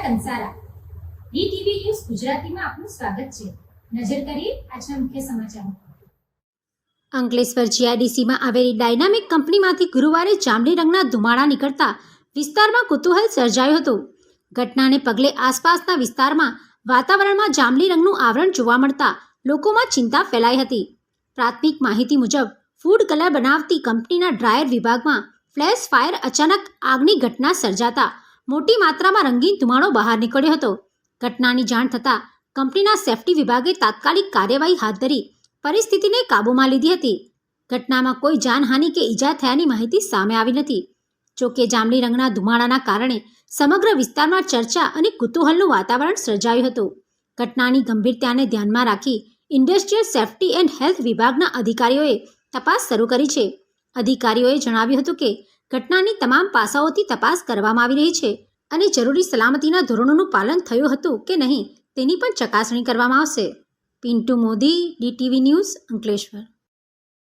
Kansara DTV news ગુજરાતીમાં આપનું સ્વાગત છે। નજર કરીએ આજના મુખ્ય સમાચારો। અંકલેશ્વર જીઆઈડીસીમાં આવેલી ડાયનામિક કંપનીમાંથી ગુરુવારે જાંબલી રંગના ધુમાડા નીકળતા વિસ્તારમાં કુતૂહલ સર્જાયું હતું। ઘટનાને પગલે આસપાસના વિસ્તારમાં વાતાવરણમાં જાંબલી રંગનું આવરણ જોવા મળતા લોકોમાં ચિંતા ફેલાઈ હતી। પ્રાથમિક માહિતી મુજબ ફૂડ કલર બનાવતી કંપનીના ડ્રાયર વિભાગમાં ફ્લેશ ફાયર અચાનક આગની ઘટના સર્જાતા મોટી માત્રામાં રંગીન ધુમાડો બહાર નીકળ્યો હતો। ઘટનાની જાણ થતાં કંપનીના સેફટી વિભાગે તાત્કાલિક કાર્યવાહી હાથ ધરી પરિસ્થિતિને કાબૂમાં લીધી હતી। ઘટનામાં કોઈ જાનહાનિ કે ઈજા થયાની માહિતી સામે આવી નથી। જોકે જાંબલી રંગના ધુમાડાના કારણે સમગ્ર વિસ્તારમાં ચર્ચા અને કુતૂહલનું વાતાવરણ સર્જાયું હતું। ઘટનાની ગંભીરતાને ધ્યાનમાં રાખી ઇન્ડસ્ટ્રીયલ સેફટી એન્ડ હેલ્થ વિભાગના અધિકારીઓએ તપાસ શરૂ કરી છે। અધિકારીઓએ જણાવ્યું હતું કે ઘટનાની તમામ પાસાઓથી તપાસ કરવામાં આવી રહી છે અને જરૂરી સલામતીના ધોરણોનું પાલન થયું હતું કે નહીં તેની પણ ચકાસણી કરવામાં આવશે। Pintu Modi, DTV news, Ankleshwar.